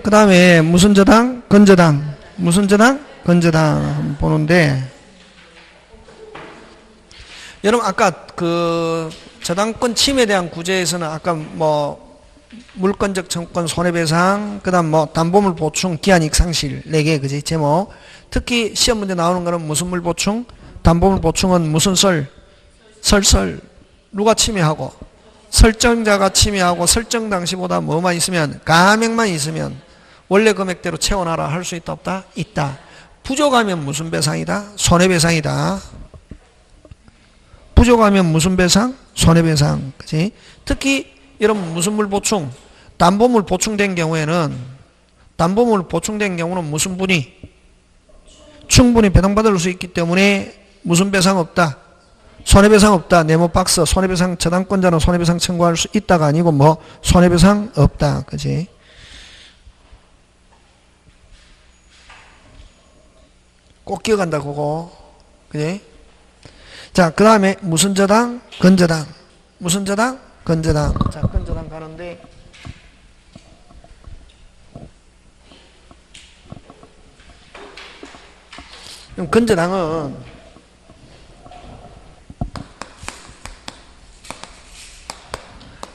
그 다음에 무슨 저당? 건저당. 무슨 저당? 건저당 보는데, 여러분 아까 그 저당권 침해에 대한 구제에서는 아까 뭐 물권적 청구권 손해배상, 그 다음 뭐 담보물 보충, 기한이익 상실 4개, 그지? 제목. 특히 시험 문제 나오는 거는 무슨 물 보충? 담보물 보충은 무슨 설설. 누가 침해하고? 설정자가 침해하고 설정 당시보다 뭐만 있으면, 가액만 있으면 원래 금액대로 채워놔라 할 수 있다 없다? 있다. 부족하면 무슨 배상이다? 손해배상이다. 부족하면 무슨 배상? 손해배상. 그치? 특히 이런 무슨 물 보충? 담보물 보충된 경우에는, 담보물 보충된 경우는 무슨 분이? 충분히 배당받을 수 있기 때문에 무슨 배상 없다? 손해배상 없다. 네모 박스. 손해배상, 저당권자는 손해배상 청구할 수 있다가 아니고 뭐 손해배상 없다. 그치? 꼭 기억한다 그거. 그치? 자, 그 다음에 무슨 저당? 건저당. 무슨 저당? 건저당. 자, 건저당 가는데, 그럼 건저당은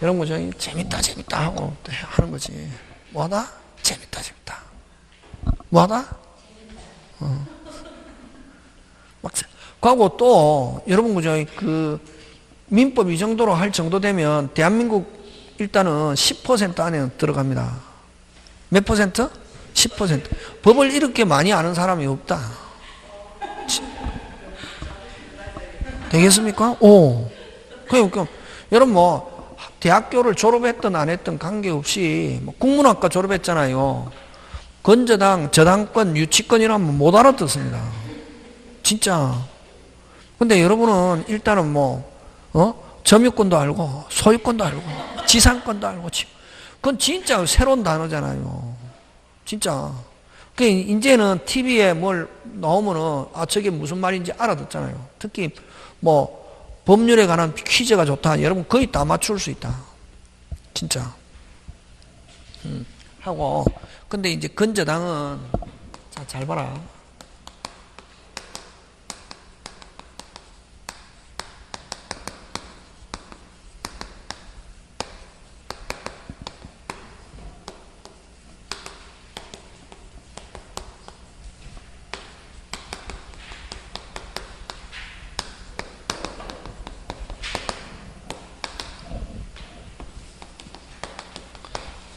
이런 거죠. 재밌다 하고 하는 거지. 뭐하다? 재밌다. 뭐하다? 막 그리고 또 여러분 그죠? 그 민법 이 정도로 할 정도 되면 대한민국 일단은 10% 안에 들어갑니다. 몇 퍼센트? 10%. 법을 이렇게 많이 아는 사람이 없다. 되겠습니까? 오. 그러니까 여러분 뭐 대학교를 졸업했든 안 했든 관계없이 뭐 국문학과 졸업했잖아요. 건저당, 저당권, 유치권이라면 못 알아듣습니다. 진짜. 근데 여러분은 일단은 뭐, 점유권도 알고, 소유권도 알고, 지상권도 알고, 그건 진짜 새로운 단어잖아요. 진짜. 그 이제는 TV에 뭘 나오면은, 아, 저게 무슨 말인지 알아듣잖아요. 특히 뭐, 법률에 관한 퀴즈가 좋다. 여러분 거의 다 맞출 수 있다. 진짜. 하고. 근데 이제 건저당은, 자, 잘 봐라.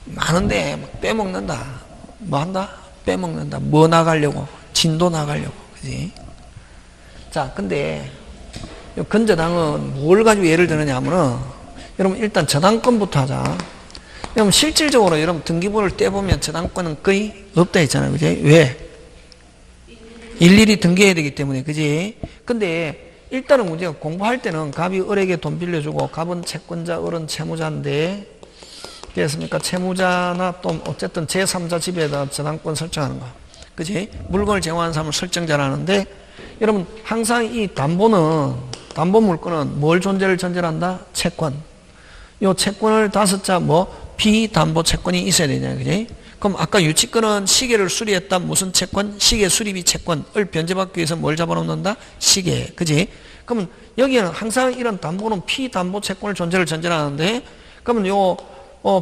많은데 막 빼먹는다. 뭐 한다? 빼먹는다. 뭐 나가려고? 진도 나가려고. 그지? 자, 근데 건저당은 뭘 가지고 예를 드느냐 하면은, 여러분 일단 저당권부터 하자. 여러분 실질적으로 여러분 등기부를 떼보면 저당권은 거의 없다 했잖아요. 그지? 왜? 일일이 등기해야 되기 때문에. 그지? 근데 일단은 문제가 공부할 때는 갑이 을에게 돈 빌려주고 갑은 채권자, 을은 채무자인데, 됐습니까? 채무자나 또 어쨌든 제3자 지배에다 저당권 설정하는 거. 그지? 물건을 제공하는 사람을 설정자라는데, 여러분 항상 이 담보는, 담보 물건은 뭘 존재를 전제한다? 채권. 요 채권을 5자 뭐 비담보 채권이 있어야 되냐. 그지? 그럼 아까 유치권은 시계를 수리했다. 무슨 채권? 시계 수리비 채권을 변제받기 위해서 뭘 잡아놓는다? 시계. 그지? 그러면 여기는 항상 이런 담보는 피담보 채권을 존재를 전제하는데, 그러면 요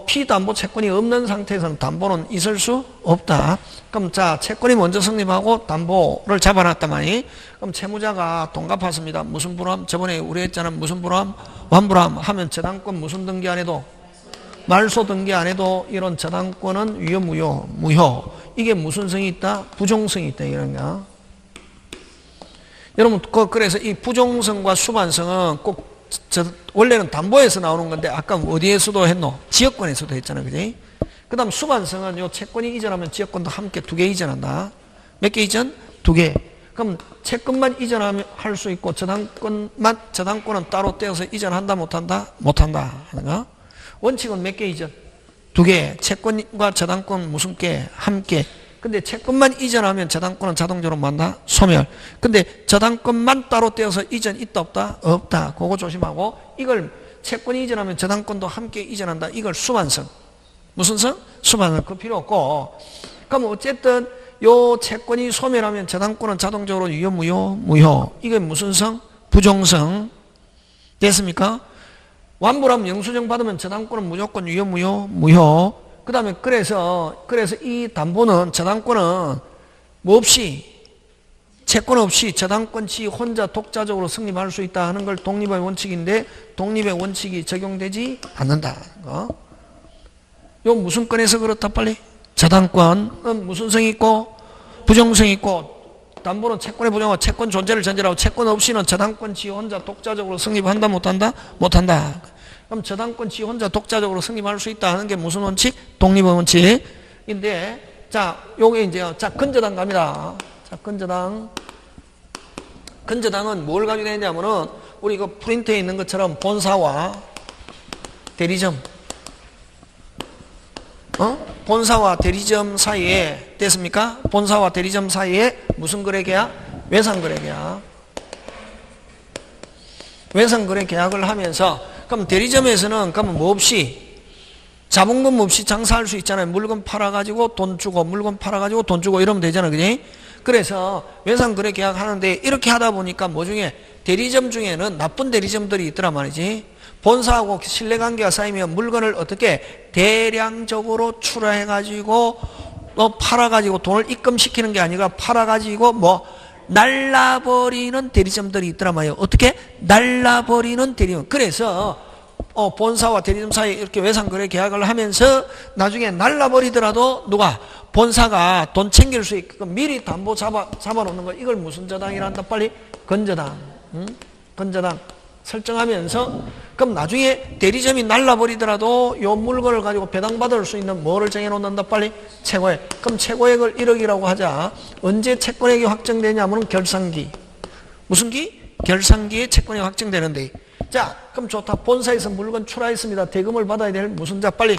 피담보 채권이 없는 상태에서는 담보는 있을 수 없다. 그럼 자, 채권이 먼저 성립하고 담보를 잡아놨단 말이. 그럼 채무자가 돈 갚았습니다. 무슨 불함? 저번에 우리 했잖아. 무슨 불함? 완불함 하면 저당권 무슨 등기 안 해도, 말소 등기 안 해도 이런 저당권은 유효, 무효. 이게 무슨 성이 있다? 부종성이 있다. 이런 거. 여러분, 그래서 이 부종성과 수반성은 꼭 원래는 담보에서 나오는 건데, 아까 어디에서도 했노? 지역권에서도 했잖아. 그지? 그 다음 수반성은 요 채권이 이전하면 지역권도 함께 2개 이전한다. 몇 개 이전? 2개. 그럼 채권만 이전하면 할 수 있고, 저당권은 따로 떼어서 이전한다, 못한다? 못한다. 하는 거. 원칙은 몇 개 이전? 2개. 채권과 저당권 무슨 개? 함께. 근데 채권만 이전하면 저당권은 자동적으로 만다? 소멸. 근데 저당권만 따로 떼어서 이전 있다 없다? 없다. 그거 조심하고, 이걸 채권이 이전하면 저당권도 함께 이전한다. 이걸 수반성. 무슨 성? 수반성. 그 필요 없고. 그럼 어쨌든 요 채권이 소멸하면 저당권은 자동적으로 유효, 무효? 무효. 이게 무슨 성? 부정성. 됐습니까? 완불하면 영수증 받으면 저당권은 무조건 유효, 무효? 무효. 그 다음에 그래서 이 담보는 저당권은 뭐 없이 채권 없이 저당권 지 혼자 독자적으로 성립할 수 있다 하는 걸 독립의 원칙인데 독립의 원칙이 적용되지 않는다. 요 무슨 건에서 그렇다 빨리? 저당권은 무슨 성이 있고 부정성이 있고 담보는 채권의 부정과 채권 존재를 전제로 하고 채권 없이는 저당권 지 혼자 독자적으로 성립한다 못한다? 못한다. 그럼 저당권 지 혼자 독자적으로 성립할 수 있다 하는 게 무슨 원칙? 독립의 원칙인데 자 요게 이제 자 건저당 갑니다. 자 건저당은 뭘 가지고 되냐면은 우리 이거 프린트에 있는 것처럼 본사와 대리점 본사와 대리점 사이에 됐습니까? 본사와 대리점 사이에 무슨 거래 계약? 외상거래 계약. 외상거래 계약을 하면서 그럼 대리점에서는 그러면 뭐 없이 자본금 없이 장사할 수 있잖아요. 물건 팔아가지고 돈 주고 물건 팔아가지고 돈 주고 이러면 되잖아요. 그지? 그래서 외상거래 계약 하는데 이렇게 하다 보니까 뭐 중에 대리점 중에는 나쁜 대리점들이 있더라 말이지. 본사하고 신뢰관계가 쌓이면 물건을 어떻게 대량적으로 출하해가지고 팔아가지고 돈을 입금시키는 게 아니라 팔아가지고 뭐 날라버리는 대리점들이 있더란 말이에요. 어떻게? 날라버리는 대리점. 그래서 본사와 대리점 사이에 이렇게 외상거래 계약을 하면서 나중에 날라버리더라도 누가? 본사가 돈 챙길 수 있게끔 미리 담보 잡아놓는 거. 이걸 무슨 저당이란다? 빨리 건저당. 건저당 설정하면서 그럼 나중에 대리점이 날라버리더라도 요 물건을 가지고 배당받을 수 있는 뭐를 정해놓는다? 빨리 최고액. 그럼 최고액을 1억이라고 하자. 언제 채권액이 확정되냐면 결산기. 무슨 기? 결산기에 채권액이 확정되는데. 자 그럼 좋다. 본사에서 물건 출하했습니다. 대금을 받아야 될 무슨 자? 빨리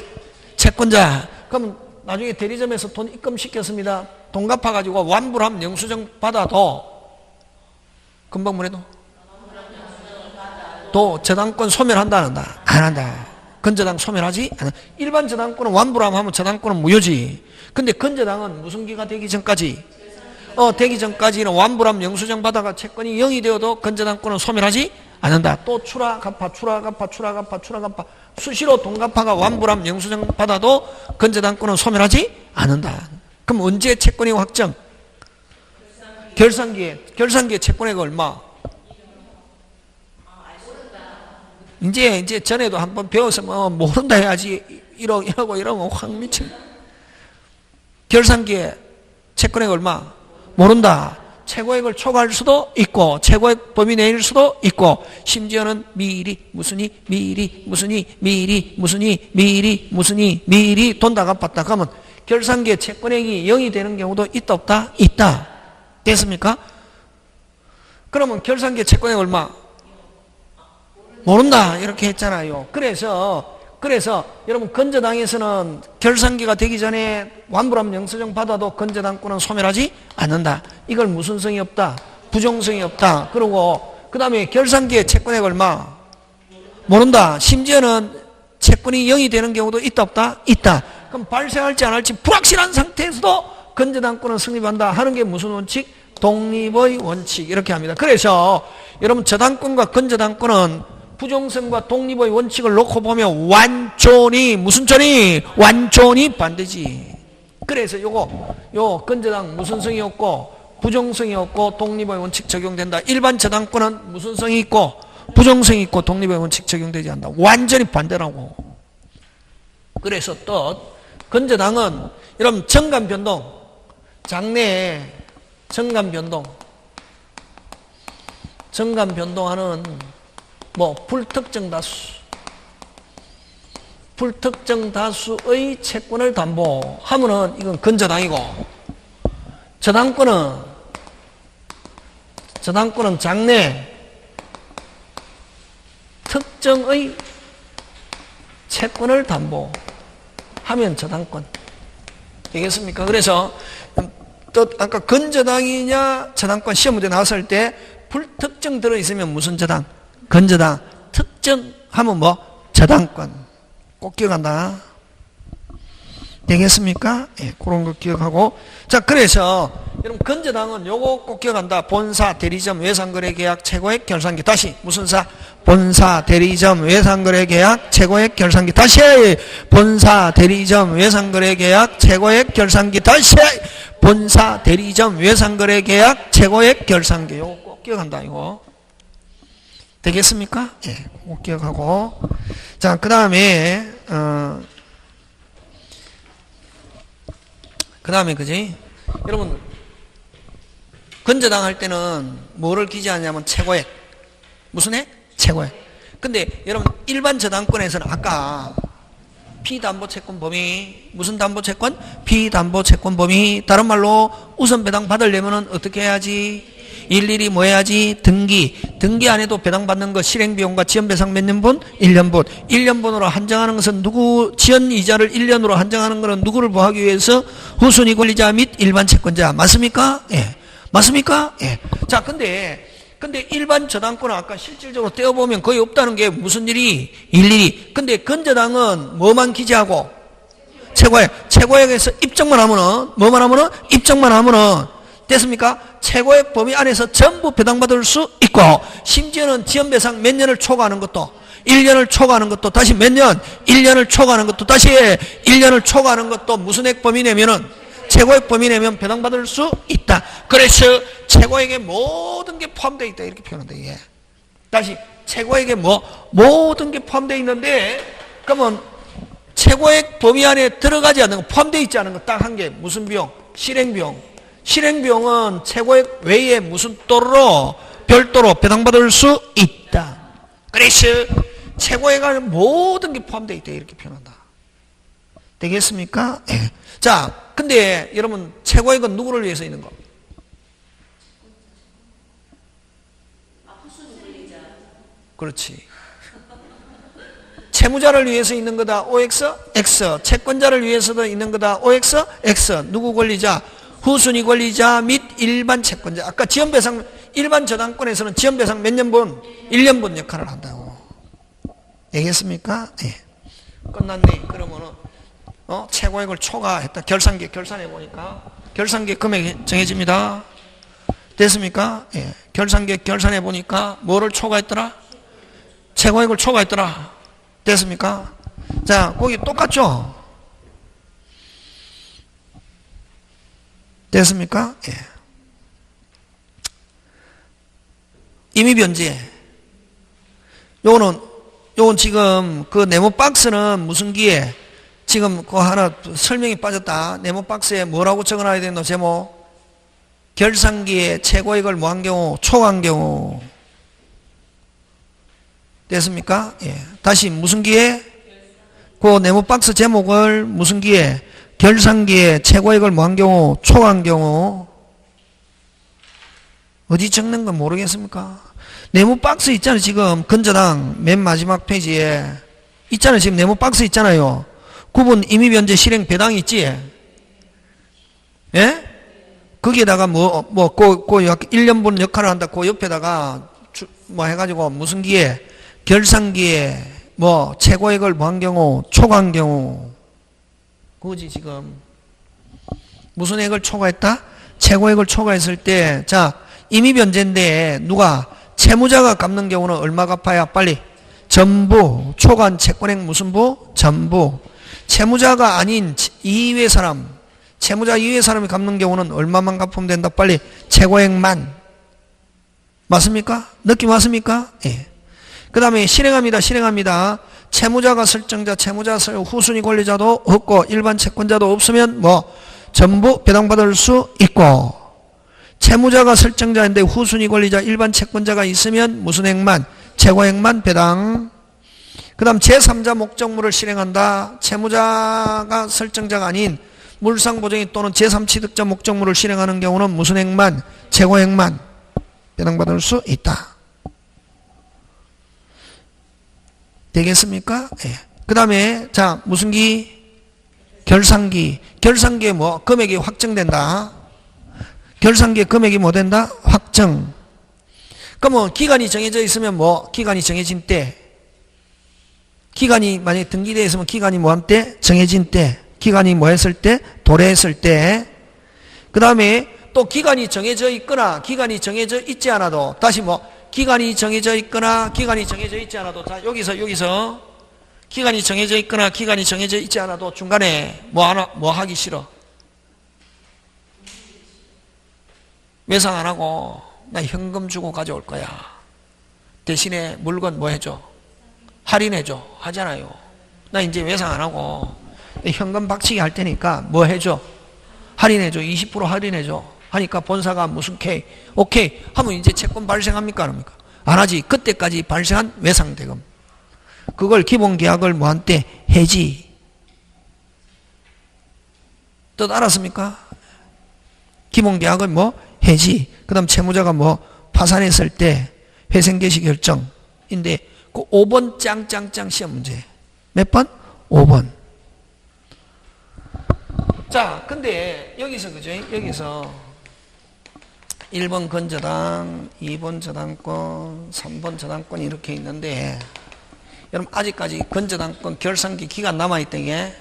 채권자. 그럼 나중에 대리점에서 돈 입금시켰습니다. 돈 갚아가지고 완불함 영수증 받아도 금방 뭐래도 또 저당권 소멸한다 안 한다? 안 한다. 건저당 소멸하지? 안 한다. 일반 저당권은 완불함 하면 저당권은 무효지. 근데 건저당은 무슨 기가 되기 전까지 되기 전까지는 완불함 영수증 받아가 채권이 0이 되어도 건저당권은 소멸하지 않는다. 또 출하 갚아 수시로 돈 갚아가 완불함 영수증 받아도 건저당권은 소멸하지 않는다. 그럼 언제 채권이 확정? 결산기에 채권액 얼마? 이제 전에도 한번 배워서 뭐 모른다 해야지 이러고 확 미쳐. 결산기에 채권액 얼마? 모른다. 최고액을 초과할 수도 있고 최고액 범위 내일 수도 있고 심지어는 미리 돈 다 갚았다 그러면 결산기에 채권액이 0이 되는 경우도 있다 없다? 있다. 됐습니까? 그러면 결산기에 채권액 얼마? 모른다 이렇게 했잖아요. 그래서 여러분 건저당에서는 결산기가 되기 전에 완불함 영수증 받아도 건저당권은 소멸하지 않는다. 이걸 무슨 성이 없다? 부정성이 없다. 그리고 그 다음에 결산기에 채권액 얼마? 모른다. 심지어는 채권이 0이 되는 경우도 있다 없다? 있다. 그럼 발생할지 안 할지 불확실한 상태에서도 건저당권은 성립한다 하는 게 무슨 원칙? 독립의 원칙 이렇게 합니다. 그래서 여러분 저당권과 건저당권은 부정성과 독립의 원칙을 놓고 보면 완전히 무슨 전이? 완전히 반대지. 그래서 요 건저당 무슨 성이 없고 부정성이 없고 독립의 원칙 적용된다. 일반 저당권은 무슨 성이 있고 부정성이 있고 독립의 원칙 적용되지 않는다. 완전히 반대라고. 그래서 또 건저당은 여러분 정간변동 장래에 정간변동하는 뭐 불특정 다수의 채권을 담보하면은 이건 건저당이고 저당권은 장래 특정의 채권을 담보하면 저당권 되겠습니까? 그래서 또 아까 건저당이냐 저당권 시험 문제 나왔을 때 불특정 들어있으면 무슨 저당? 건저당. 특정하면 뭐? 저당권. 꼭 기억한다. 되겠습니까? 예, 그런 거 기억하고. 자, 그래서 여러분 건저당은 요거 꼭 기억한다. 본사, 대리점, 외상거래계약, 최고액 결산기. 다시 무슨 사? 본사, 대리점, 외상거래계약, 최고액 결산기. 다시 본사, 대리점, 외상거래계약, 최고액 결산기. 다시 본사, 대리점, 외상거래계약, 최고액 결산기. 요거 꼭 기억한다. 이거 되겠습니까? 예, 꼭 기억하고. 자, 그 다음에 그지? 여러분, 건저당 할 때는 뭐를 기재하냐면 최고액. 무슨 액? 최고액. 근데 여러분, 일반 저당권에서는 아까 피담보채권 범위, 무슨 담보채권? 피담보채권 범위. 다른 말로 우선 배당 받으려면 어떻게 해야지? 일일이 뭐 해야지? 등기 안 해도 배당받는 거 실행비용과 지연배상 몇 년분? 1년분. 1년분으로 한정하는 것은 누구? 지연이자를 1년으로 한정하는 것은 누구를 보호하기 위해서? 후순위 권리자 및 일반 채권자. 맞습니까? 예. 맞습니까? 예. 자, 근데 일반 저당권은 아까 실질적으로 떼어보면 거의 없다는 게 무슨 일이? 일일이. 근데 건저당은 뭐만 기재하고? 최고액에서 입증만 하면은, 뭐만 하면은? 입증만 하면은, 됐습니까? 최고액 범위 안에서 전부 배당받을 수 있고, 심지어는 지연배상 몇 년을 초과하는 것도, 1년을 초과하는 것도, 다시 몇 년? 1년을 초과하는 것도, 다시 1년을 초과하는 것도 무슨 액 범위 내면은, 최고액 범위 내면 배당받을 수 있다. 그래서 최고액에 모든 게 포함되어 있다. 이렇게 표현한다. 예. 다시 최고액에 모든 게 포함되어 있는데, 그러면 최고액 범위 안에 들어가지 않는 거, 포함되어 있지 않은 거 딱 한 개. 무슨 비용? 실행비용. 실행비용은 최고액 외에 무슨 또로 별도로 배당받을 수 있다. 그래서 최고액 안에 모든 게 포함되어 있다. 이렇게 표현한다. 되겠습니까? 예. 자, 근데 여러분 최고액은 누구를 위해서 있는 거? 그렇지. 채무자를 위해서 있는 거다. OX? X. 채권자를 위해서도 있는 거다. OX? X. 누구 권리자? 후순위 권리자 및 일반 채권자. 아까 지연배상, 일반 저당권에서는 지연배상 몇 년분? 1년분 역할을 한다고. 알겠습니까? 예. 끝났네. 그러면은, 최고액을 초과했다. 결산기, 결산해보니까. 결산기 금액이 정해집니다. 됐습니까? 예. 결산기 결산해보니까 뭐를 초과했더라? 최고액을 초과했더라. 됐습니까? 자, 거기 똑같죠? 됐습니까? 예. 임의변제. 요건 지금 그 네모 박스는 무슨 기에? 지금 그 하나 설명이 빠졌다. 네모 박스에 뭐라고 적어놔야 되노? 제목. 결산기에 최고액을 뭐 한 경우? 초과한 경우. 됐습니까? 예. 다시 무슨 기에? 그 네모 박스 제목을 무슨 기에? 결산기에 최고액을 뭐 한 경우? 초과한 경우. 어디 적는 건 모르겠습니까? 네모 박스 있잖아요. 지금 건저당 맨 마지막 페이지에 있잖아요. 지금 네모 박스 있잖아요. 구분 임의변제 실행 배당이 있지? 예? 거기에다가 그 1년분 역할을 한다. 그 옆에다가 해가지고 무슨 기에? 결산기에 최고액을 뭐 한 경우? 초과한 경우. 그거지 지금. 무슨 액을 초과했다? 최고액을 초과했을 때, 자, 임의변제인데 누가? 채무자가 갚는 경우는 얼마 갚아야? 빨리. 전부. 초과한 채권액 무슨 부? 전부. 채무자가 아닌 이외 사람, 채무자 이외 사람이 갚는 경우는 얼마만 갚으면 된다? 빨리. 최고액만. 맞습니까? 느낌 왔습니까? 예. 그 다음에 실행합니다. 채무자가 설정자, 채무자 후순위 권리자도 없고 일반 채권자도 없으면 전부 배당받을 수 있고, 채무자가 설정자인데 후순위 권리자 일반 채권자가 있으면 무슨 액만? 최고액만 배당. 그 다음 제3자 목적물을 실행한다. 채무자가 설정자가 아닌 물상보증인 또는 제3취득자 목적물을 실행하는 경우는 무슨 액만? 최고액만 배당받을 수 있다. 되겠습니까? 예. 그 다음에 자 무슨 기? 결산기. 결산기에 금액이 확정된다. 결산기에 금액이 된다? 확정. 그러면 기간이 정해져 있으면 기간이 정해진 때. 기간이 만약에 등기되어 있으면 기간이 뭐한 때? 정해진 때. 기간이 뭐 했을 때? 도래했을 때. 그 다음에 또 기간이 정해져 있거나 기간이 정해져 있지 않아도 다시 뭐 기간이 정해져 있거나 기간이 정해져 있지 않아도 자 여기서 기간이 정해져 있거나 기간이 정해져 있지 않아도 중간에 뭐 하기 싫어? 외상 안 하고 나 현금 주고 가져올 거야. 대신에 물건 뭐 해줘? 할인해줘. 하잖아요. 나 이제 외상 안 하고 현금 박치기 할 테니까 뭐 해줘? 할인해줘. 20% 할인해줘. 하니까 본사가 무슨 K, 오케이 하면 이제 채권 발생합니까? 안 합니까? 안 하지. 그때까지 발생한 외상대금. 그걸 기본계약을 뭐한테? 해지. 뜻 알았습니까? 기본계약을 뭐? 해지. 그 다음 채무자가 뭐? 파산했을 때 회생개시 결정인데 그 5번 짱짱짱 시험 문제. 몇 번? 5번. 자, 근데 여기서 그죠? 여기서 1번 건저당, 2번 저당권, 3번 저당권 이렇게 있는데 여러분 아직까지 건저당권 결산기 기간 남아있다. 이게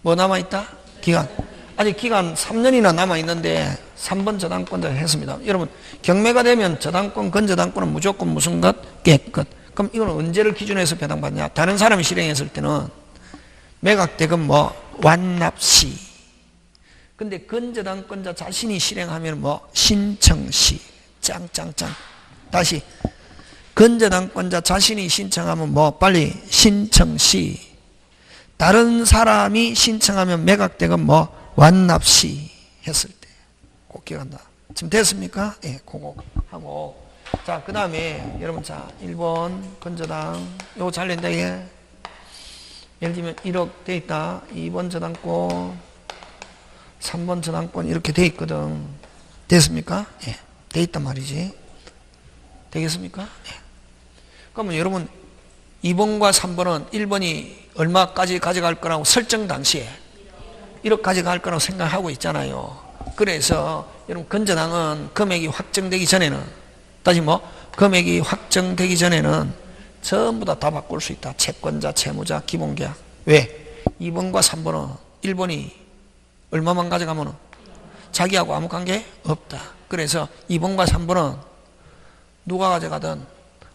뭐 남아있다? 기간. 아직 기간 3년이나 남아있는데 3번 저당권을 했습니다. 여러분 경매가 되면 저당권, 건저당권은 무조건 무슨 것? 깨끗. 그럼 이건 언제를 기준해서 배당받냐? 다른 사람이 실행했을 때는 매각대금 뭐? 완납시. 근데 건저당권자 자신이 실행하면 뭐? 신청시. 짱짱짱. 다시 건저당권자 자신이 신청하면 뭐? 빨리 신청시. 다른 사람이 신청하면 매각대금 뭐? 완납시 했을 때 꼭 기억한다. 지금 됐습니까? 예, 그거 하고 자, 그 다음에 여러분 자 1번 건저당 요거 잘 낸다. 이게 예를 들면 1억 돼 있다. 2번 저당권 3번 저당권 이렇게 돼 있거든. 됐습니까? 예, 돼 있단 말이지. 되겠습니까? 예. 그러면 여러분 2번과 3번은 1번이 얼마까지 가져갈 거라고 설정 당시에 1억 가져갈 거라고 생각하고 있잖아요. 그래서 여러분 건저당은 금액이 확정되기 전에는 다시 뭐 금액이 확정되기 전에는 전부 다 바꿀 수 있다. 채권자, 채무자, 기본계약. 왜? 2번과 3번은 1번이 얼마만 가져가면 자기하고 아무 관계 없다. 그래서 2번과 3번은 누가 가져가든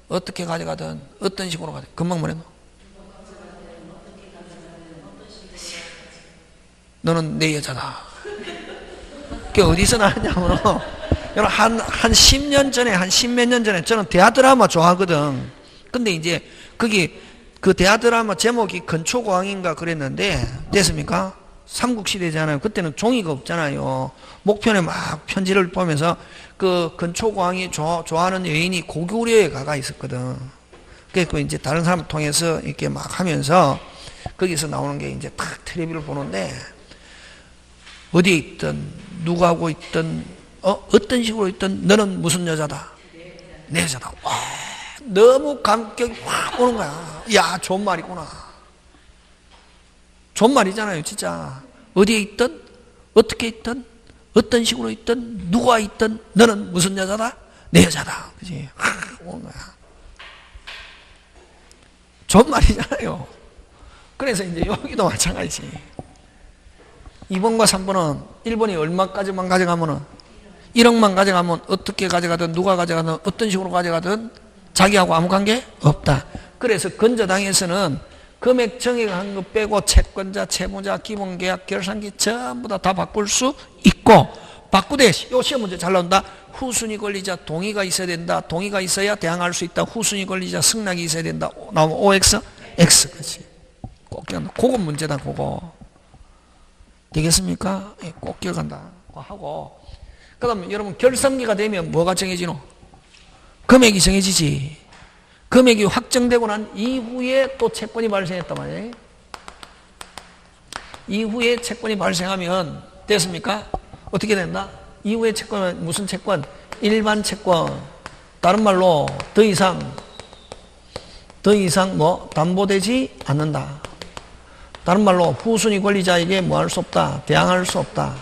어떻게 가져가든 어떤 식으로 가져가. 금방 뭐래노? 너는 내 여자다. 그게 어디서 나왔냐면 한 10년 전에 한 10몇 년 전에 저는 대하 드라마 좋아하거든. 근데 이제 거기 그 대하 드라마 제목이 건초고왕인가 그랬는데 됐습니까? 삼국시대잖아요. 그때는 종이가 없잖아요. 목편에 막 편지를 보면서 그 건초고왕이 좋아하는 여인이 고구려에 가가 있었거든. 그래서 이제 다른 사람을 통해서 이렇게 막 하면서 거기서 나오는 게 이제 탁 텔레비를 보는데 어디에 있든 누가 하고 있든 어떤 식으로 있든 너는 무슨 여자다? 내 여자다. 와, 너무 감격이 확 오는 거야. 야, 좋은 말이구나. 좋은 말이잖아요, 진짜. 어디에 있든 어떻게 있든 어떤 식으로 있든 누가 있든 너는 무슨 여자다? 내 여자다. 그지? 확 오는 거야. 좋은 말이잖아요. 그래서 이제 여기도 마찬가지지. 2번과 3번은 1번이 얼마까지만 가져가면은 1억만 가져가면 어떻게 가져가든 누가 가져가든 어떤 식으로 가져가든 자기하고 아무 관계 없다. 그래서 건저당에서는 금액 정액한 거 빼고 채권자, 채무자, 기본계약, 결산기 전부 다 바꿀 수 있고 바꾸되 요 시험 문제 잘 나온다. 후순위 권리자 동의가 있어야 된다. 동의가 있어야 대항할 수 있다. 후순위 권리자 승낙이 있어야 된다. 나오면 OX, X. 그렇지. 꼭 기억한다. 그거 문제다. 그거. 되겠습니까? 예, 꼭 기억한다. 하고 그 다음에 여러분 결산기가 되면 뭐가 정해지노? 금액이 정해지지. 금액이 확정되고 난 이후에 또 채권이 발생했단 말이에요. 이후에 채권이 발생하면 됐습니까? 어떻게 된다? 이후에 채권은 무슨 채권? 일반 채권. 다른 말로 더 이상 뭐 담보되지 않는다. 다른 말로 후순위 권리자에게 뭐 할 수 없다? 대항할 수 없다.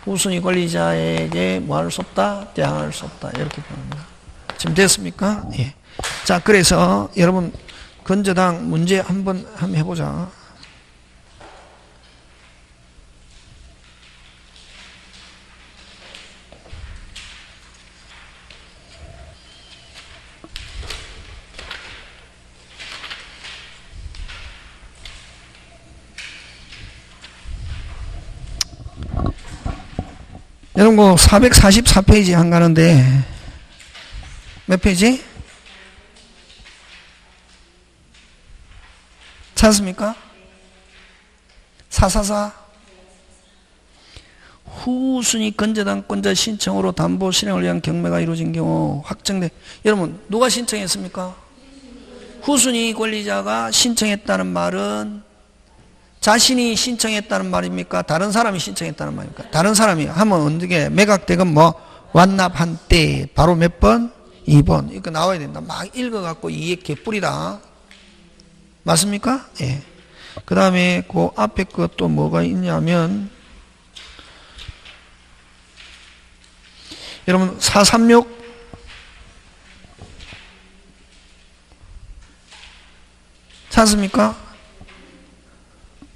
후순위 권리자에게 뭐 할 수 없다? 대항할 수 없다. 이렇게 표현합니다. 지금 됐습니까? 예. 자, 그래서 여러분 건저당 문제 한번 해보자. 여러분, 444페이지 한 가는데, 몇 페이지? 찾았습니까? 444. 후순위 건재당권자 신청으로 담보 실행을 위한 경매가 이루어진 경우 확정돼. 여러분, 누가 신청했습니까? 후순위 권리자가 신청했다는 말은 자신이 신청했다는 말입니까? 다른 사람이 신청했다는 말입니까? 다른 사람이 하면 어떻게 매각대금 완납한 때 바로 몇 번? 2번. 이거 나와야 된다. 막 읽어갖고 이게 개뿔이다. 맞습니까? 예. 그 다음에 그 앞에 것도 뭐가 있냐면, 여러분, 436 찾습니까?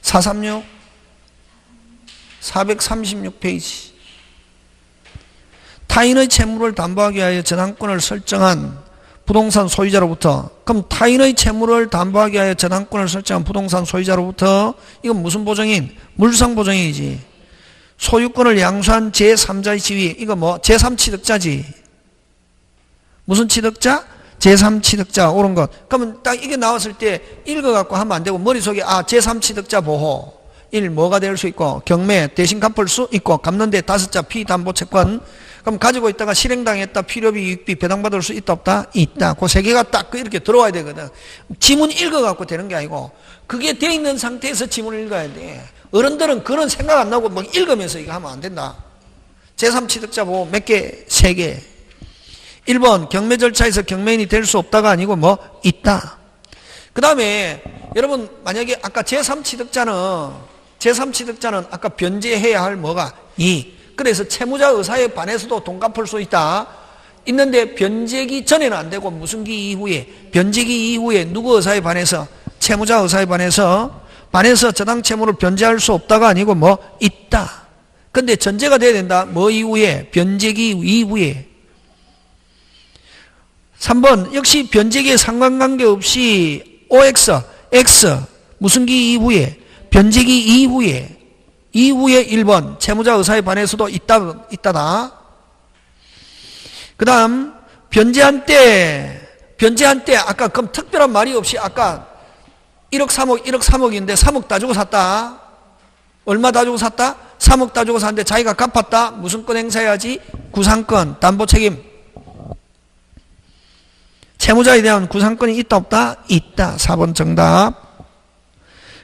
436 436페이지. 타인의 채무를 담보하기 위하여 저당권을 설정한 부동산 소유자로부터, 그럼 타인의 채무를 담보하기 위하여 저당권을 설정한 부동산 소유자로부터, 이건 무슨 보정인? 물상보정이지. 소유권을 양수한 제3자의 지위, 이거 제3취득자지. 무슨 취득자? 제3취득자, 옳은 것. 그러면 딱 이게 나왔을 때 읽어갖고 하면 안 되고, 머릿속에, 제3취득자 보호. 1, 뭐가 될 수 있고, 경매, 대신 갚을 수 있고, 갚는데 5자 피담보채권. 그럼 가지고 있다가 실행당했다, 필요비, 유익비 배당받을 수 있다, 없다? 있다. 그 세 개가 딱 이렇게 들어와야 되거든. 지문 읽어갖고 되는 게 아니고, 그게 돼 있는 상태에서 지문을 읽어야 돼. 어른들은 그런 생각 안 나고 막 읽으면서 이거 하면 안 된다. 제3취득자 보호 몇 개? 3개. 1번, 경매 절차에서 경매인이 될 수 없다가 아니고 있다. 그 다음에, 여러분, 만약에 아까 제3취득자는 아까 변제해야 할 뭐가? 2. 그래서 채무자 의사에 반해서도 돈 갚을 수 있다. 있는데 변제기 전에는 안 되고 무슨 기 이후에? 변제기 이후에 누구 의사에 반해서? 채무자 의사에 반해서 저당 채무를 변제할 수 없다가 아니고 있다. 근데 전제가 돼야 된다. 이후에? 변제기 이후에. 3번, 역시 변제기에 상관관계 없이 OX, X, 무슨 기 이후에? 변제기 이후에 1번, 채무자 의사에 반해서도 있다다. 그 다음, 변제한 때, 아까 그럼 특별한 말이 없이 아까 1억 3억인데 3억 다 주고 샀다. 얼마 다 주고 샀다? 3억 다 주고 샀는데 자기가 갚았다. 무슨 건 행사해야지? 구상권, 담보 책임. 채무자에 대한 구상권이 있다, 없다? 있다. 4번 정답.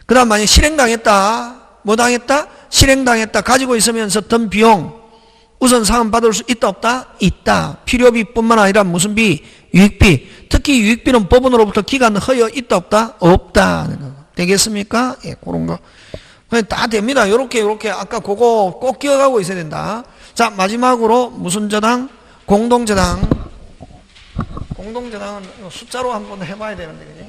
그 다음 만약에 실행당했다. 뭐 당했다? 실행당했다. 가지고 있으면서 든 비용 우선 상환 받을 수 있다, 없다? 있다. 필요비뿐만 아니라 무슨 비? 유익비. 특히 유익비는 법원으로부터 기간 허여 있다, 없다? 없다. 되겠습니까? 예, 그런 거. 다 됩니다. 요렇게 아까 그거 꼭 기억하고 있어야 된다. 자, 마지막으로 무슨 저당? 공동저당. 공동저당은 숫자로 한번 해봐야 되는데, 그지?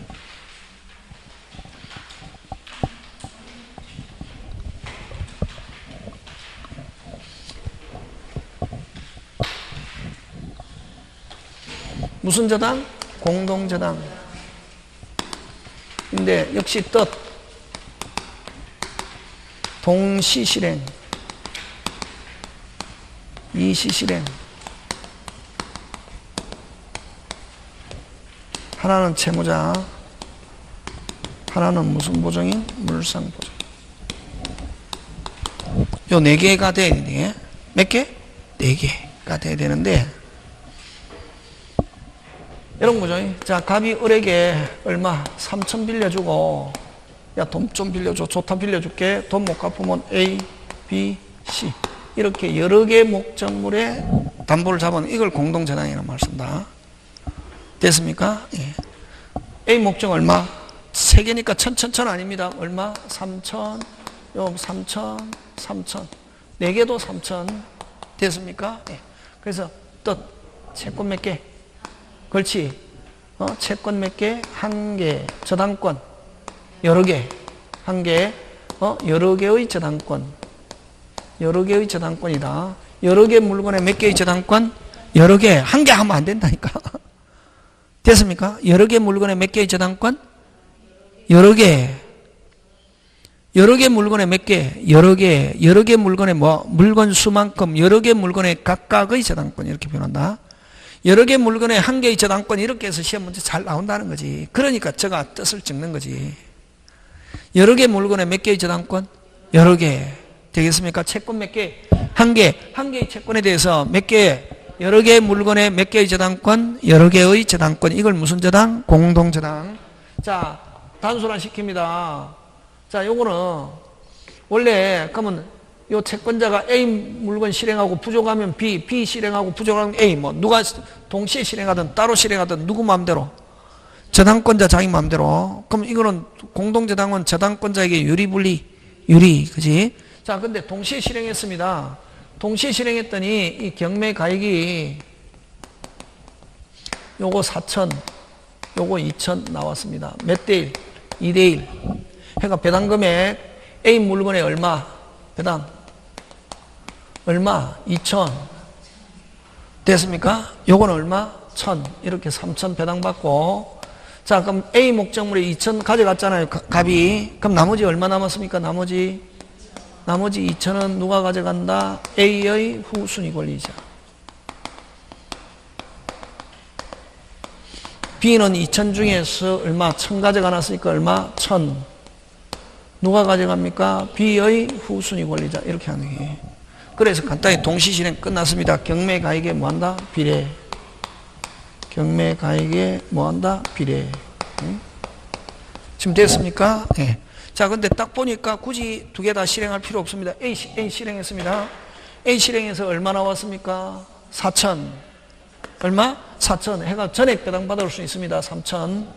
무슨 저당? 공동저당. 근데 역시 뜻. 동시실행. 이시실행. 하나는 채무자, 하나는 무슨 보정인? 물상보정. 요 4개가 돼야 되네. 몇 개? 4개가 돼야 되는데, 여러분 보죠. 자, 갑이 을에게 얼마? 3천 빌려주고, 야, 돈 좀 빌려줘. 좋다 빌려줄게. 돈 못 갚으면 A, B, C. 이렇게 여러 개의 목적물에 담보를 잡은 이걸 공동저당이라는 말 쓴다. 됐습니까? 예. A 목적 얼마? 3개니까 1000 아닙니다. 얼마? 3천, 요 3천, 3천. 4개도 3천. 됐습니까? 예. 그래서 뜻, 채권 몇 개? 그렇지. 채권 몇 개? 1개. 저당권. 여러 개. 1개. 여러 개의 저당권. 여러 개의 저당권이다. 여러 개 물건에 몇 개의 저당권? 여러 개. 1개 하면 안 된다니까. 됐습니까? 여러 개 물건에 몇 개의 저당권? 여러 개. 여러 개 물건에 몇 개? 여러 개 물건에 뭐? 물건 수만큼 여러 개 물건에 각각의 저당권 이렇게 표현한다. 여러 개 물건에 한 개의 저당권 이렇게 해서 시험 문제 잘 나온다는 거지. 그러니까 저가 뜻을 적는 거지. 여러 개 물건에 몇 개의 저당권? 여러 개. 되겠습니까? 채권 몇 개? 한 개. 한 개의 채권에 대해서 몇 개? 여러 개의 물건에 몇 개의 저당권? 여러 개의 저당권. 이걸 무슨 저당? 공동저당. 자, 단순화 시킵니다. 자, 요거는 원래 그러면 요 채권자가 A 물건 실행하고 부족하면 B 실행하고 부족하면 A 뭐 누가 동시에 실행하든 따로 실행하든 누구 마음대로 저당권자 자기 마음대로. 그럼 이거는 공동저당은 저당권자에게 유리, 그지? 자, 근데 동시에 실행했습니다. 동시에 실행했더니 이 경매 가액이 요거 4천, 요거 2천 나왔습니다. 몇 대 1? 2대 1. 그러니까 배당 금액 A 물건에 얼마? 배당 얼마? 2천 됐습니까? 요거는 얼마? 1,000 이렇게 3천 배당 받고. 자, 그럼 A 목적물에 2천 가져갔잖아요, 값이. 그럼 나머지 얼마 남았습니까? 나머지 2천은 누가 가져간다? A의 후순위 권리자. B는 2천 중에서 얼마? 1,000 가져가놨으니까 얼마? 1,000. 누가 가져갑니까? B의 후순위 권리자. 이렇게 하는 게. 그래서 간단히 동시실행 끝났습니다. 경매가액에 뭐한다? 비례. 경매가액에 뭐한다? 비례. 지금 됐습니까? 네. 자, 근데 딱 보니까 굳이 두 개 다 실행할 필요 없습니다. A 실행했습니다. A 실행해서 얼마 나왔습니까? 4천. 얼마? 4천. 해가 전액 배당 받을 수 있습니다. 3천.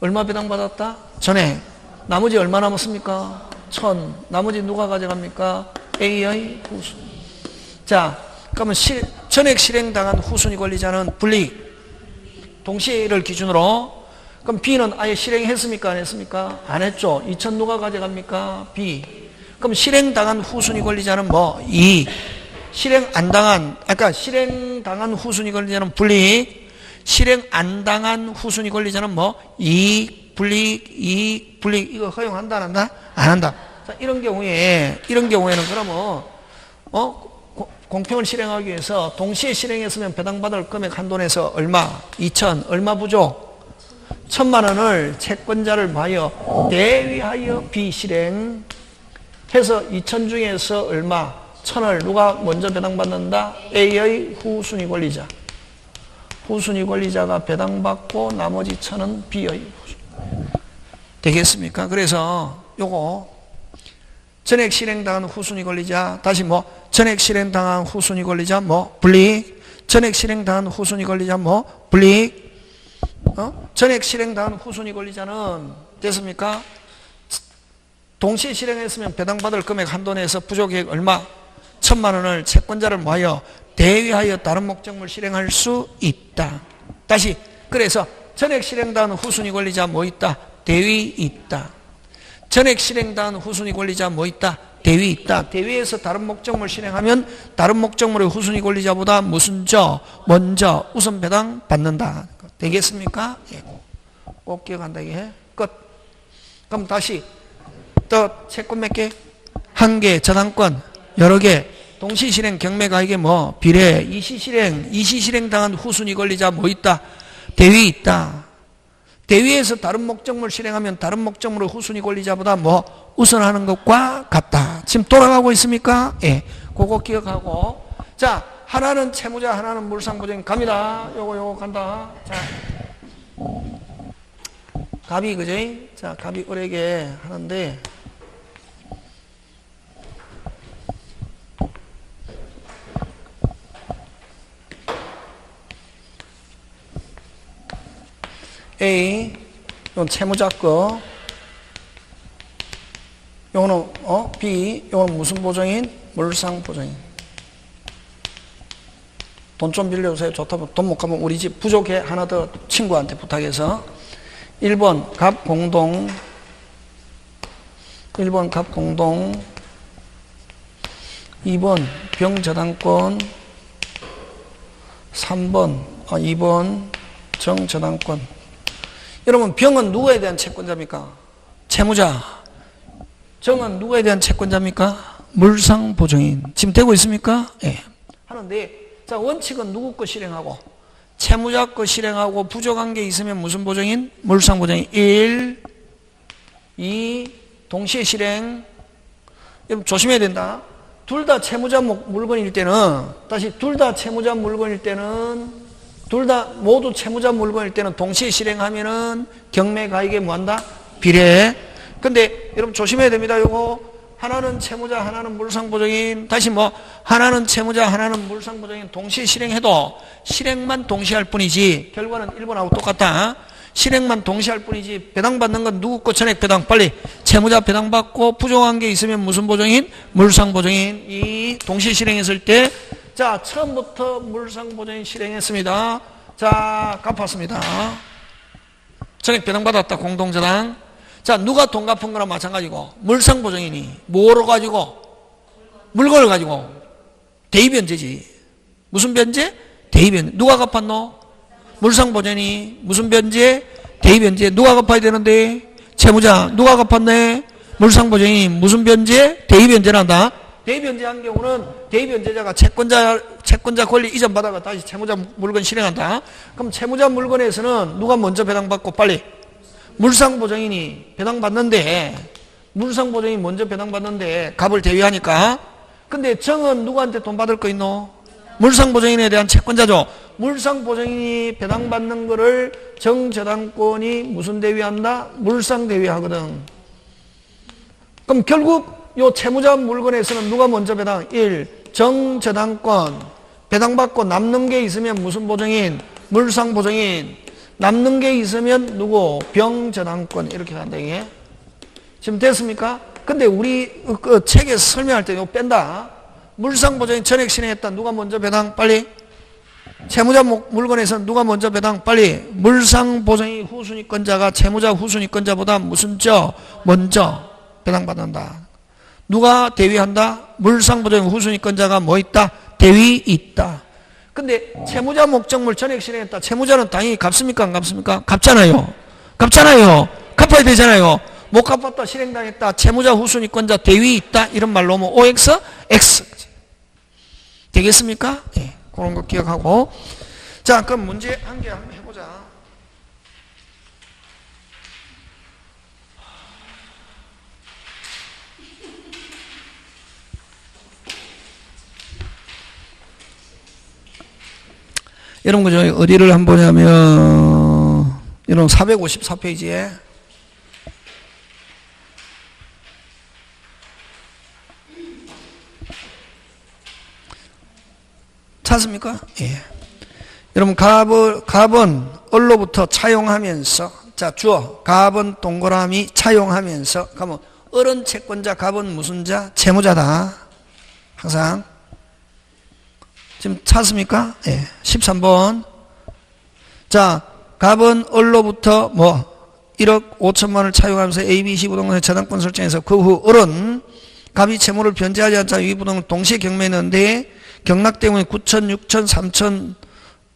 얼마 배당 받았다? 전액. 나머지 얼마 남았습니까? 1,000. 나머지 누가 가져갑니까? A의 후순위. 자, 그러면 전액 실행당한 후순위 권리자는 분리. 동시를 기준으로. 그럼 B는 아예 실행했습니까? 안 했습니까? 안 했죠. 2천 누가 가져갑니까? B. 그럼 실행당한 후순위 권리자는 뭐? 2. 실행 안 당한, 아까 실행당한 후순위 권리자는 분리. 실행 안 당한 후순위 권리자는 뭐? 2. 분리. 이거 허용한다, 안 한다? 안 한다. 자, 이런 경우에는 그러면, 공평을 실행하기 위해서 동시에 실행했으면 배당받을 금액 한돈에서 얼마? 2천. 얼마 부족? 1,000만 원을 채권자를 봐여 대위하여 비실행 해서 2천 중에서 얼마? 1,000을 누가 먼저 배당받는다? A의 후순위 권리자. 후순위 권리자가 배당받고 나머지 1,000은 B의 후순위. 되겠습니까? 그래서 요거 전액 실행당한 후순위 권리자, 다시 뭐 전액 실행당한 후순위 권리자 뭐 분리, 전액 실행당한 후순위 권리자 뭐 분리. 전액 실행당한 후순위 권리자는 됐습니까? 동시에 실행했으면 배당받을 금액 한돈에서 부족액 얼마? 1,000만 원을 채권자를 모하여 대위하여 다른 목적물 실행할 수 있다. 다시 그래서 전액 실행당한 후순위 권리자 뭐 있다? 대위 있다. 전액 실행당한 후순위 권리자 뭐 있다? 대위 있다. 대위에서 다른 목적물 실행하면 다른 목적물의 후순위 권리자보다 무슨 먼저 우선 배당 받는다. 되겠습니까? 예. 꼭 기억한다 이게. 끝. 그럼 다시 또 채권 몇 개? 한 개. 저당권 여러 개. 동시실행 경매가액에 뭐 비례. 이시실행 당한 후순위 권리자 뭐 있다? 대위 있다. 대위에서 다른 목적물 실행하면 다른 목적물의 후순위 권리자보다 뭐 우선하는 것과 같다. 지금 돌아가고 있습니까? 예. 그거 기억하고. 자, 하나는 채무자, 하나는 물상보증 갑니다. 요거 간다. 자, 갑이 그지? 자, 갑이 을에게 하는데 A, 이건 채무자 거. 요거는 B, 요거는 무슨 보증인? 물상 보증인. 돈 좀 빌려주세요. 좋다면 돈 못 갚으면 우리 집 부족해. 하나 더 친구한테 부탁해서. 1번 갑 공동. 1번 갑 공동. 2번 병 저당권. 2번 정 저당권. 여러분 병은 누구에 대한 채권자입니까? 채무자. 정은 누구에 대한 채권자입니까? 물상보증인. 지금 되고 있습니까? 예. 하는데, 자, 원칙은 누구 거 실행하고, 채무자 거 실행하고, 부족한 게 있으면 무슨 보증인? 물상보증인. 1, 2, 동시에 실행. 여러분, 조심해야 된다. 둘 다 채무자 물건일 때는, 다시 둘 다 채무자 물건일 때는, 둘 다 모두 채무자 물건일 때는 동시에 실행하면은 경매가액에 뭐한다? 비례. 근데 여러분 조심해야 됩니다. 요거 하나는 채무자 하나는 물상보증인. 다시 뭐 하나는 채무자 하나는 물상보증인 동시에 실행해도 실행만 동시에 할 뿐이지 결과는 1번하고 똑같다. 실행만 동시에 할 뿐이지 배당받는 건 누구 거 전액 배당 빨리 채무자 배당받고 부족한 게 있으면 무슨 보증인? 물상보증인. 이 동시에 실행했을 때 자 처음부터 물상보증인 실행했습니다. 자 갚았습니다. 전액 배당받았다. 공동저당. 자, 누가 돈 갚은 거랑 마찬가지고, 물상보증인이 뭐로 가지고? 물건을 가지고. 대의변제지. 무슨 변제? 대의변제. 누가 갚았노? 물상보증인이. 무슨 변제? 대의변제. 누가 갚아야 되는데? 채무자. 누가 갚았네? 물상보증인이. 무슨 변제? 대의변제란다. 대의변제한 경우는 대의변제자가 채권자 권리 이전받아가 다시 채무자 물건 실행한다. 그럼 채무자 물건에서는 누가 먼저 배당받고 빨리? 물상보증인이 배당받는데 물상보증인이 먼저 배당받는데 값을 대위하니까 근데 정은 누구한테 돈 받을 거 있노? 물상보증인에 대한 채권자죠. 물상보증인이 배당받는 거를 정저당권이 무슨 대위한다? 물상대위하거든. 그럼 결국 요 채무자 물건에서는 누가 먼저 배당? 1. 정저당권 배당받고 남는 게 있으면 무슨 보증인? 물상보증인. 남는 게 있으면 누구? 병저당권. 이렇게 간다, 이게. 지금 됐습니까? 근데 우리 그 책에서 설명할 때 이거 뺀다. 물상보증인 전액 실행했다. 누가 먼저 배당? 빨리. 채무자 물건에서는 누가 먼저 배당? 빨리. 물상보증인 후순위권자가 채무자 후순위권자보다 무슨 먼저 배당받는다. 누가 대위한다? 물상보증인 후순위권자가 뭐 있다? 대위 있다. 근데 채무자 목적물 전액 실행했다. 채무자는 당연히 갚습니까? 안 갚습니까? 갚잖아요. 갚잖아요. 갚아야 되잖아요. 못 갚았다. 실행당했다. 채무자 후순위권자 대위 있다. 이런 말로 하면 OX, X. 되겠습니까? 예. 그런 거 기억하고. 자, 그럼 문제 한 개 한번 해보자. 여러분, 그죠? 어디를 한번 보냐면, 여러분, 454페이지에. 찾습니까? 예. 여러분, 갑은 얼로부터 차용하면서, 자, 주어. 갑은 동그라미 차용하면서, 그러면, 어른 채권자, 갑은 무슨 자? 채무자다. 항상. 지금 찾습니까? 예. 13번. 자, 갑은 얼로부터 1억 5천만 원을 차용하면서 ABC 부동산의 저당권 설정해서 그 후 어른 갑이 채무를 변제하지 않자 이 부동산을 동시에 경매했는데 경락 때문에 9천, 6천,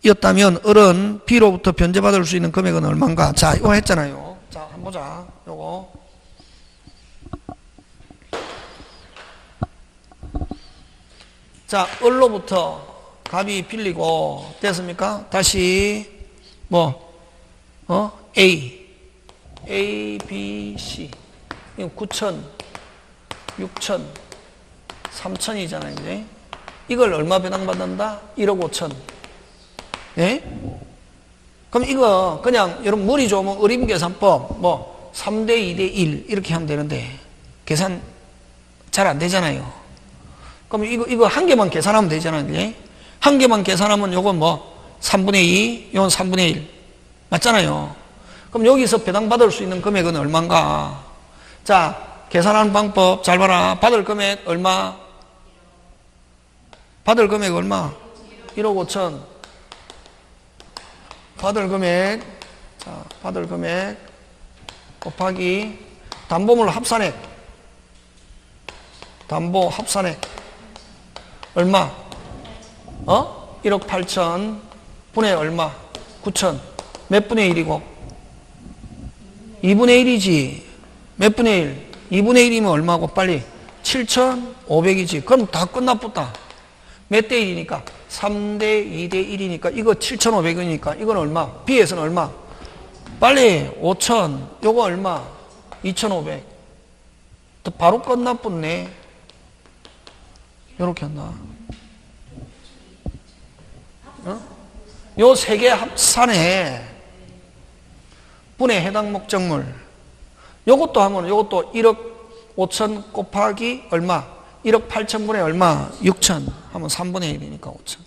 3천이었다면 어른 B로부터 변제받을 수 있는 금액은 얼마인가? 자, 이거 했잖아요. 자, 한번 보자. 요거. 자, 얼로부터 갑이 빌리고 됐습니까? 다시 A, B, C. 이건 9천, 6천, 3천이잖아요. 이제. 이걸 얼마 배당받는다? 1억 5천. 예? 그럼 이거 그냥 여러분 머리 좋으면 어림계산법 3대 2대 1 이렇게 하면 되는데 계산 잘 안 되잖아요. 그럼 이거 한 개만 계산하면 되잖아요. 예? 한 개만 계산하면 요건 3분의 2, 요건 3분의 1. 맞잖아요. 그럼 여기서 배당받을 수 있는 금액은 얼마인가? 자, 계산하는 방법 잘 봐라. 받을 금액 얼마? 받을 금액 얼마? 1억 5천. 받을 금액, 자, 받을 금액 곱하기 담보물 합산액. 담보 합산액. 얼마? 1억 8천 분의 얼마? 9천. 몇 분의 1이고? 2분의 1이지. 몇 분의 1? 2분의 1이면 얼마고 빨리 7,500이지. 그럼 다 끝났겠다. 몇 대 1이니까 3대 2대 1이니까 이거 7,500이니까 이건 얼마? B에서는 얼마? 빨리 5,000 요거 얼마? 2,500. 바로 끝났겠네. 요렇게 한다. 요 세 개 합산에 분의 해당 목적물 요것도 하면 요것도 1억 5천 곱하기 얼마? 1억 8천 분의 얼마? 6천 하면 3분의 1이니까 5천.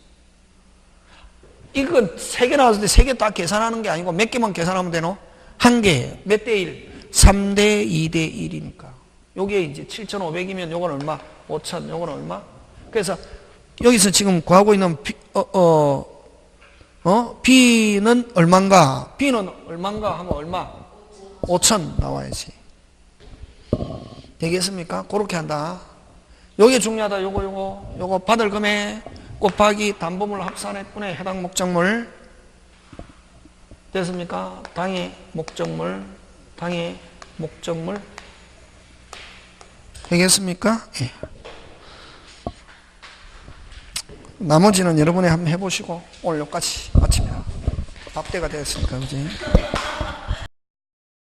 이건 세 개 나왔을 때 세 개 다 계산하는 게 아니고 몇 개만 계산하면 되노? 한 개. 몇 대 1? 3대 2대 1이니까. 요게 이제 7,500이면 요건 얼마? 5천. 요건 얼마? 그래서 여기서 지금 구하고 있는 B는 얼마인가? B는 얼마인가 하면 얼마? 5천 나와야지. 되겠습니까? 그렇게 한다. 요게 중요하다. 요거 받을 금액 곱하기 담보물 합산액 분의 해당 목적물. 됐습니까? 당의 목적물. 되겠습니까? 예. 나머지는 여러분이 한번 해보시고 오늘 여기까지 마칩니다. 밥때가 되었으니까 그지?